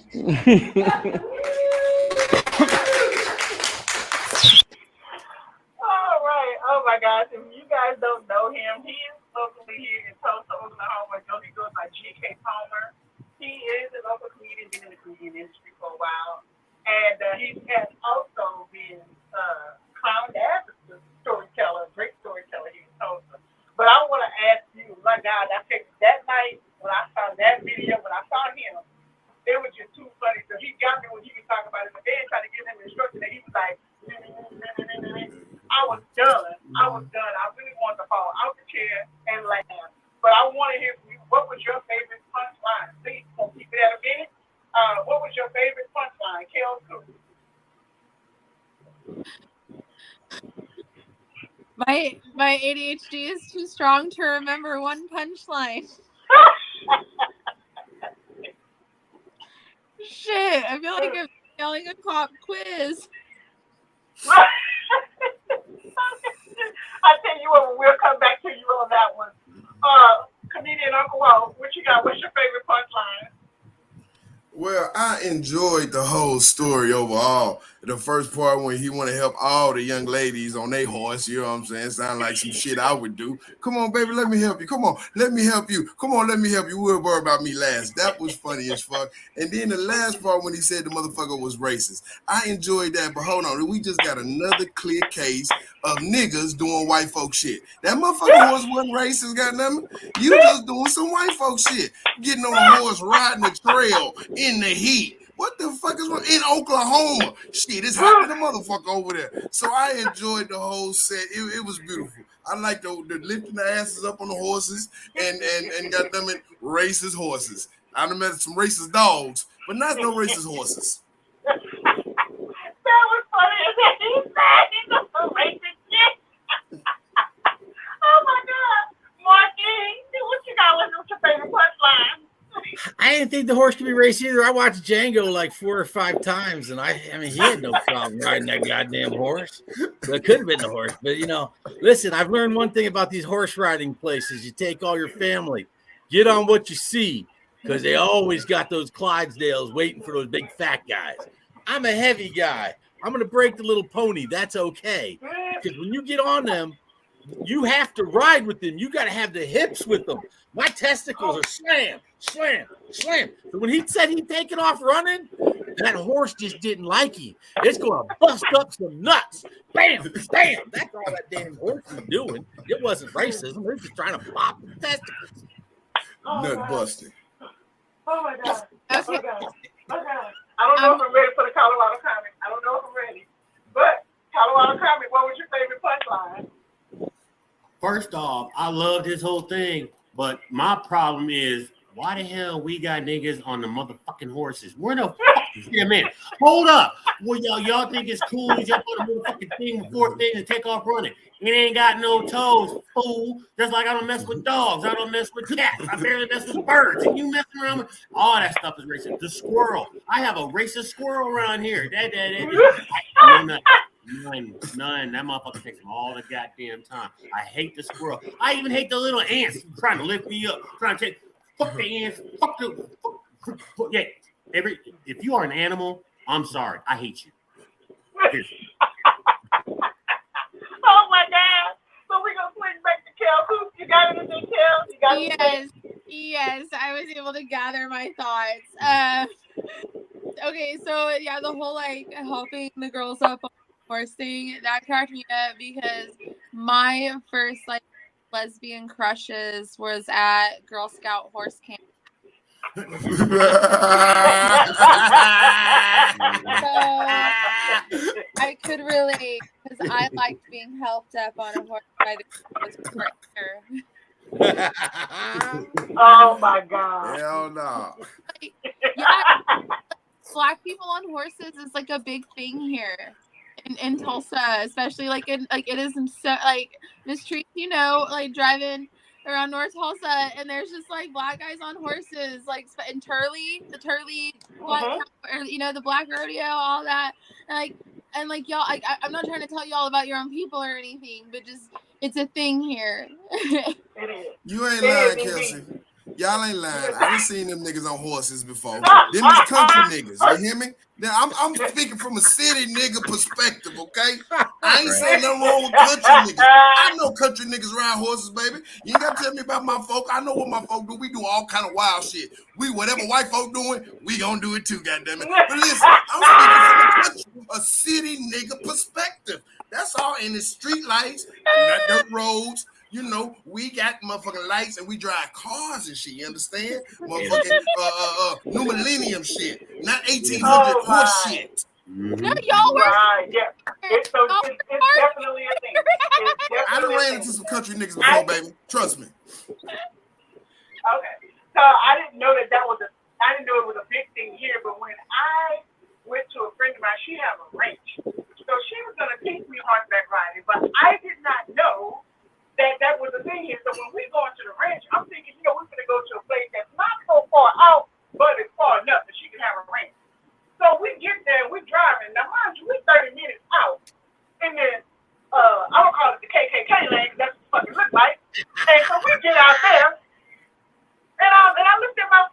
All right. Oh my gosh. If you guys don't know him, he is locally here in Tulsa, Oklahoma. He goes by G.K. Palmer. He is a local comedian, been in the comedian industry for a while. And he has also been crowned as a storyteller, great storyteller here in Tulsa. But I want to ask you, my God, I think that night when I saw that video, when I saw him, it was just too funny. So he got me when he was talking about it in the bed, trying to give him instruction, and he was like, I was done. I really wanted to fall out the chair and laugh. But I want to hear from you, what was your favorite punchline? Please, we'll keep it at a minute. What was your favorite punchline? Kel Coop. My ADHD is too strong to remember one punchline. Shit, I feel like I'm failing a cop quiz. I tell you what, we'll come back to you on that one. Comedian Uncle Walt, what you got? What's your favorite punchline? Well, I enjoyed the whole story overall. the first part when he want to help all the young ladies on their horse. You know what I'm saying? Sound like some shit I would do. Come on, baby, let me help you. Come on, let me help you. Come on, let me help you. We'll worry about me last. That was funny as fuck. And then the last part when he said the motherfucker was racist, I enjoyed that. But hold on, we just got another clear case of niggas doing white folk shit. That motherfucker horse wasn't racist, goddamn it. You just doing some white folk shit. Getting on a horse, riding the trail in the heat. What the fuck is wrong? In Oklahoma? Shit, it's hot to the motherfucker over there. So I enjoyed the whole set. It was beautiful. I like the lifting the asses up on the horses and goddamn it, racist horses. I done met some racist dogs, but not no racist horses. That was funny. He said he's a racist shit. Oh my God. Marky, what you got? What's your favorite punchline? I didn't think the horse could be raced either. I watched Django like 4 or 5 times, and I mean, he had no problem riding that goddamn horse. But it could have been the horse. But, you know, listen, I've learned one thing about these horse riding places. You take all your family, get on what you see, because they always got those Clydesdales waiting for those big fat guys. I'm a heavy guy. I'm going to break the little pony. That's okay. Because when you get on them, you have to ride with them. You got to have the hips with them. My testicles are slam, slam, slam. So when he said he'd taken off running, that horse just didn't like him. It's going to bust up some nuts. Bam, bam. That's all that damn horse was doing. It wasn't racism. It was just trying to pop the testicles. Nut busting. Oh my God. Oh my God. Oh my God. I don't know if I'm ready for the Colorado comic. I don't know if I'm ready. But Colorado comic, what was your favorite punchline? First off, I loved his whole thing, but my problem is, why the hell we got niggas on the motherfucking horses? Where the fuck is that man? Hold up. Well, y'all think it's cool to jump on the motherfucking thing before things and take off running. It ain't got no toes, fool. Just like I don't mess with dogs. I don't mess with cats. I barely mess with birds. And you messing around with all that stuff is racist. The squirrel. I have a racist squirrel around here. None. That motherfucker takes all the goddamn time. I hate the squirrel. I even hate the little ants trying to lift me up, trying to take. Fuck the ants. Fuck the. Yeah. If you are an animal, I'm sorry. I hate you. Oh my God. So we're gonna swing back to Kel. Coop, you got anything, Kel? You got anything? Yes, I was able to gather my thoughts. Okay, so yeah, the whole like helping the girls up on the horse thing, that cracked me up because my first like lesbian crushes was at Girl Scout horse camp. So I could relate because I liked being helped up on a horse by the partner. Oh my God. Hell no. Like, yeah, Black people on horses is like a big thing here in Tulsa, especially like it is in so like MySsTrice, you know, like driving around North Tulsa, and there's just like Black guys on horses, like in the Turley, Black, or, you know, the Black rodeo, all that, and like y'all, I'm not trying to tell y'all about your own people or anything, but just it's a thing here. You ain't lying, Kelsey. Y'all ain't lying. I done seen them niggas on horses before. Them is country niggas. You hear me? Now I'm speaking from a city nigga perspective, okay? I ain't saying nothing wrong with country niggas. I know country niggas ride horses, baby. You ain't gotta tell me about my folk. I know what my folk do. We do all kind of wild shit. Whatever white folk doing, we gonna do it too, goddammit. But listen, I'm speaking from a city nigga perspective. That's all. In the street lights, and dirt roads. You know, we got motherfucking lights and we drive cars and shit, you understand? Motherfucking new millennium shit, not 1800 horse shit. No, y'all were right. Yeah. It's definitely a thing. I done ran into some country niggas before, baby. Trust me. Okay. So I didn't know that was a big thing here, but when I went to a friend of mine, she had a ranch. So she was gonna teach me horseback riding, but I did not know that was the thing here. So when we go into the ranch, I'm thinking, you know, we're going to go to a place that's not so far out, but it's far enough that she can have a ranch. So we get there, we're driving. Now, mind you, we're 30 minutes out. And then, I don't call it the KKK lane, because that's what it fucking look like. And so we get out there, and I looked at my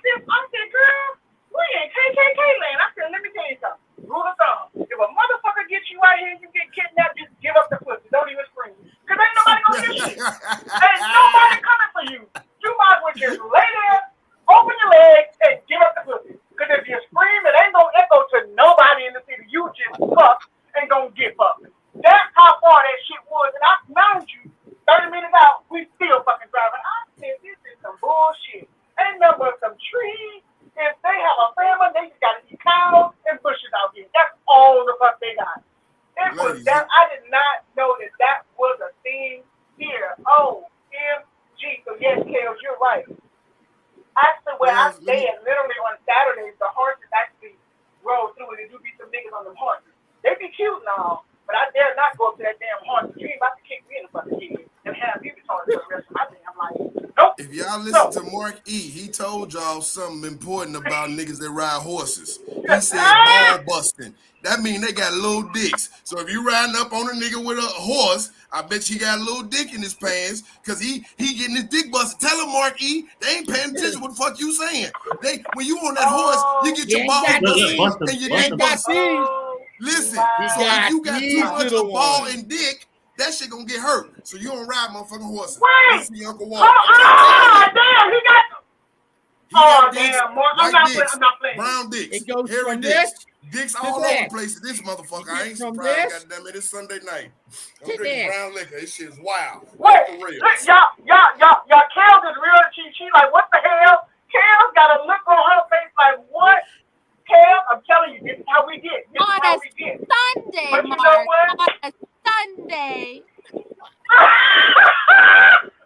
fifth. I said, girl, we in KKK lane. I said, let me tell you something. Rule of thumb. y'all, but I dare not go up to that damn horse. You ain't about to kick me in the fucking head and have me retarded for the rest of my damn life. Nope. If y'all listen to Mark E, he told y'all something important about niggas that ride horses. He said ball busting. That mean they got little dicks. So if you riding up on a nigga with a horse, I bet you got a little dick in his pants because he getting his dick busted. Tell him, Mark E, they ain't paying attention what the fuck you saying. When you on that horse, you get your balls busted and you get busted. Listen, so if you got too much of ball and dick, that shit gonna get hurt. So you don't ride motherfucking horses. Wait! This is Uncle Walt. Damn, he got dicks, damn, Mark. I'm not playing. Brown dicks. It goes hairy from dicks. this Dicks all over the place. This motherfucker. I ain't surprised, goddamn it. It's Sunday night. I'm drinking brown liquor. This shit's wild. Wait, y'all, Kale's is real. She like, what the hell? Kale's got a look on her face like, what? Kale, I'm telling you, this is how we get. This is how we get. Sunday, but you Mark. know what? On a Sunday.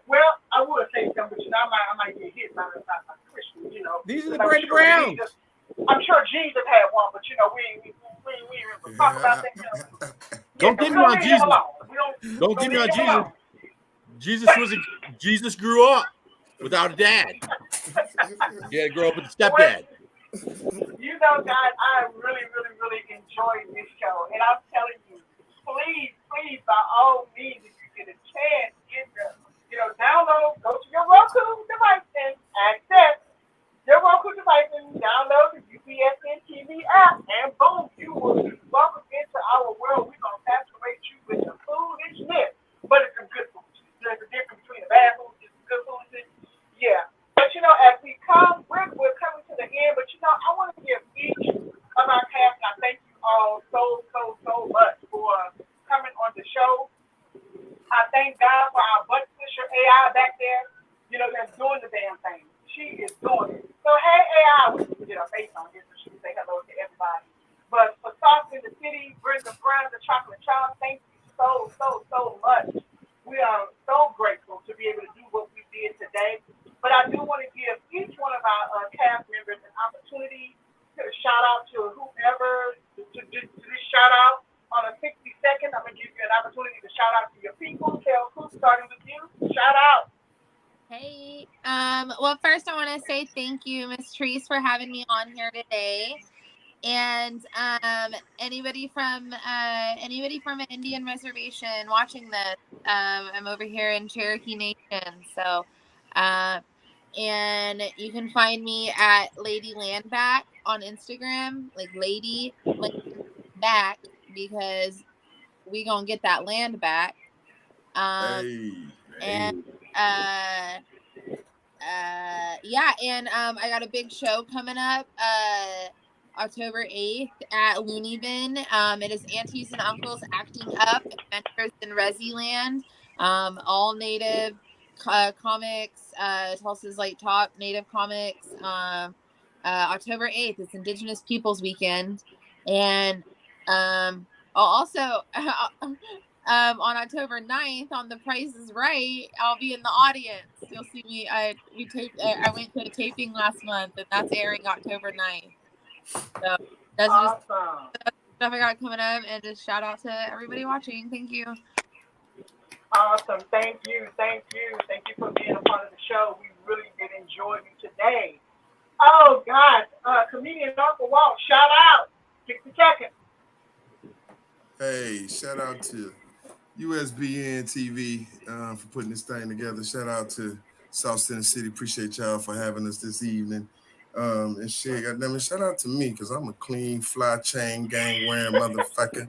Well, I would say something, but you know, I might get hit by Christian, you know. These are the Brady Browns. I'm sure Jesus had one, but you know, we talk about that. Don't get me on Jesus. Don't get me on Jesus. Jesus grew up without a dad. He had to grow up with a stepdad. You know, guys, I really, really, really enjoyed this show, and I'm telling you, please, by all means, if you get a chance, download, go to your Roku device and access your Roku device and download the UPSN TV app, and boom, you will be welcome into our world. We're going to saturate you with the foolishness, but it's some good foolishness. There's a difference between the bad foolishness and good foolishness. Yeah. But, you know, as we come, we're coming to the end, but, you know, I want to give each of our cast, and I thank you all so much for coming on the show. I thank God for our butt pusher AI back there, you know, that's doing the damn thing. She is doing it. So, hey, AI, we can get our face on here so she can say hello to everybody. But for Sauce in the City, Brenda Brown, the Chocolate Child, thank you so much. We are so grateful to be able to do what we did today. But I do want to give each one of our cast members an opportunity to shout out to whoever, to this shout out on a 60-second. I'm going to give you an opportunity to shout out to your people. Kel, starting with you. Shout out. Hey, well, first I want to say thank you, MySsTrice, for having me on here today. And anybody from an Indian reservation watching this, I'm over here in Cherokee Nation. So, and you can find me at Lady Landback on Instagram, like Lady Landback, because we gonna get that land back. And yeah, and I got a big show coming up October 8th at Looney Bin. It is Aunties and Uncles Acting Up, Adventures in Resiland. All native comics, Tulsa's Light Talk, native comics. October 8th, it's Indigenous Peoples Weekend. And also on October 9th on The Price is Right, I'll be in the audience. You'll see me. I went to a taping last month, and that's airing October 9th. So that's awesome. Just stuff I got coming up, and just shout out to everybody watching. Thank you. Awesome. Thank you for being a part of the show. We really did enjoy you today. Oh God, comedian Uncle Walt, shout out. 60 seconds. Hey, shout out to USBN TV for putting this thing together. Shout out to South Center City. Appreciate y'all for having us this evening. And shit, goddamn it, shout out to me because I'm a clean, fly chain, gang wearing motherfucker.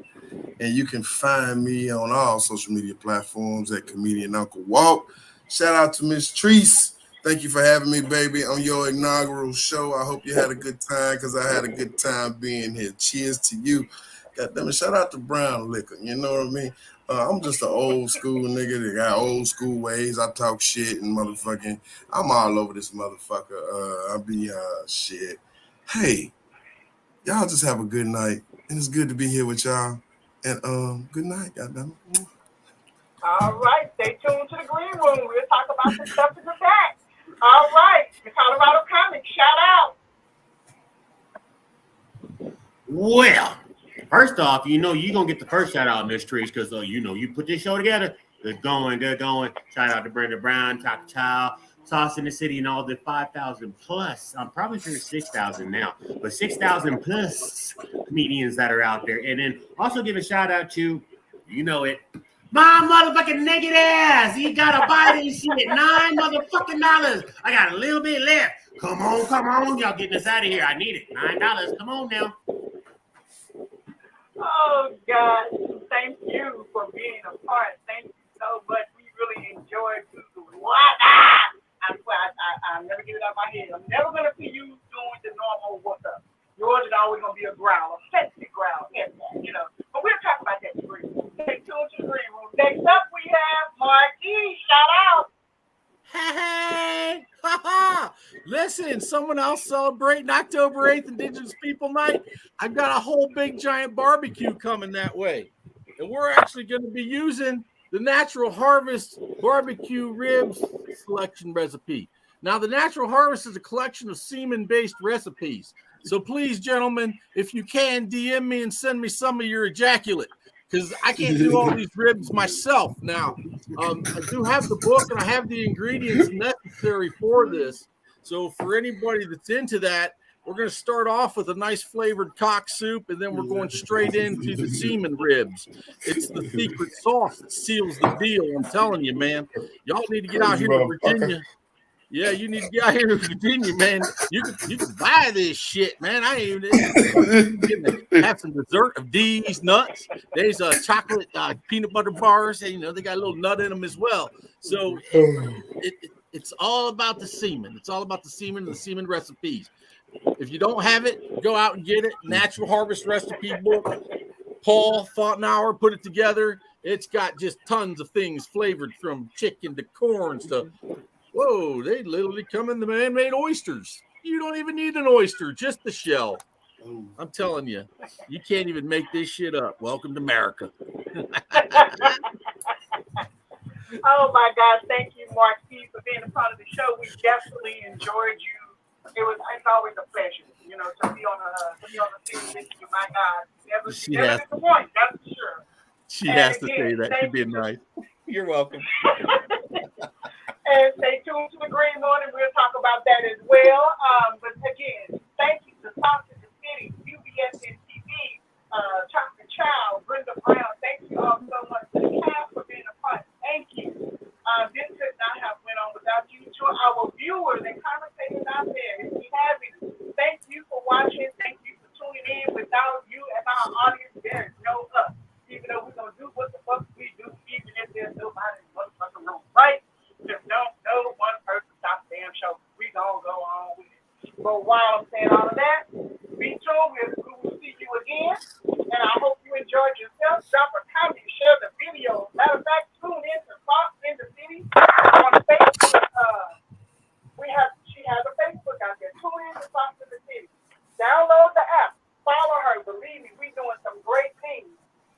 And you can find me on all social media platforms at Comedian Uncle Walt. Shout out to MySsTrice. Thank you for having me, baby, on your inaugural show. I hope you had a good time because I had a good time being here. Cheers to you. Goddamn it, shout out to Brown Liquor. You know what I mean? I'm just an old school nigga that got old school ways. I talk shit and motherfucking, I'm all over this motherfucker. I be shit. Hey, y'all just have a good night. And it's good to be here with y'all. And good night, goddamn it. All right, stay tuned to the green room. We'll talk about some stuff in the back. All right, the Colorado Comics, shout out. Well, First off, you know you're gonna get the first shout out, MySsTrice, because you put this show together. They're going. Shout out to Brenda Brown, Taco Child, Sauce in the City, and all the 5,000 plus. I'm probably sure it's 6,000 now, but 6,000 plus comedians that are out there. And then also give a shout out to, my motherfucking naked ass. You gotta buy this shit. $9 motherfucking. I got a little bit left. Come on, y'all getting us out of here. I need it. $9. Come on now. Oh, God. Thank you for being a part. Thank you so much. We really enjoyed you. I swear, I'll never get it out of my head. I'm never going to see you doing the normal what's up. Yours is always going to be a growl, a sexy growl. But we'll talk about that in the green room. Stay tuned to the green room. Next up, we have Marquis. Shout out. Hey, listen, someone else celebrating October 8th, Indigenous People Night. I've got a whole big giant barbecue coming that way. And we're actually going to be using the Natural Harvest barbecue ribs selection recipe. Now, the Natural Harvest is a collection of semen-based recipes. So please, gentlemen, if you can, DM me and send me some of your ejaculate, because I can't do all these ribs myself. Now, I do have the book and I have the ingredients necessary for this. So for anybody that's into that, we're going to start off with a nice flavored cock soup, and then we're going straight into the semen ribs. It's the secret sauce that seals the deal. I'm telling you, man. Y'all need to get out here to Virginia. Yeah, you need to get out here to Virginia, man. You can buy this shit, man. I ain't even have some dessert of these nuts. There's chocolate peanut butter bars. They got a little nut in them as well. So it's all about the semen. It's all about the semen and the semen recipes. If you don't have it, go out and get it. Natural Harvest recipe book. Paul Fontenauer put it together. It's got just tons of things flavored from chicken to corn stuff. Whoa, they literally come in the man-made oysters. You don't even need an oyster, just the shell. I'm telling you, you can't even make this shit up. Welcome to America. Oh, my God. Thank you, Marquis, for being a part of the show. We definitely enjoyed you. It's always a pleasure, to be on the scene with you. My God. Never disappoint, that's for sure. She has to say that. She's being nice. You're welcome. And stay tuned to the Green Morning. We'll talk about that as well. But again, thank you to Sauce in the City, UBSN TV, Chocolate Child, Brenda Brown. Thank you all so much to the cast for being a part. Thank you. This could not have went on without you. To our viewers and commentators out there, if you have it, thank you for watching. Thank you for tuning in. Without you as our audience, there is no us. Even though we're going to do what the fuck we do, even if there's nobody in the motherfucking room, right? Just no one person stop the damn show. We gonna go on with it. But while I'm saying all of that, be tuned. We will see you again. And I hope you enjoyed yourself. Drop a comment, share the video. Matter of fact, tune in to Sauce in the City on Facebook. She has a Facebook out there. Tune in to Sauce in the City. Download the app. Follow her. Believe me, we're doing some great things.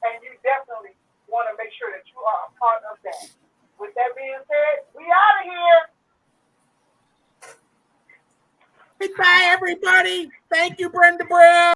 And you definitely want to make sure that you are a part of that. With that being said, we out of here. Goodbye, everybody. Thank you, Brenda Brown.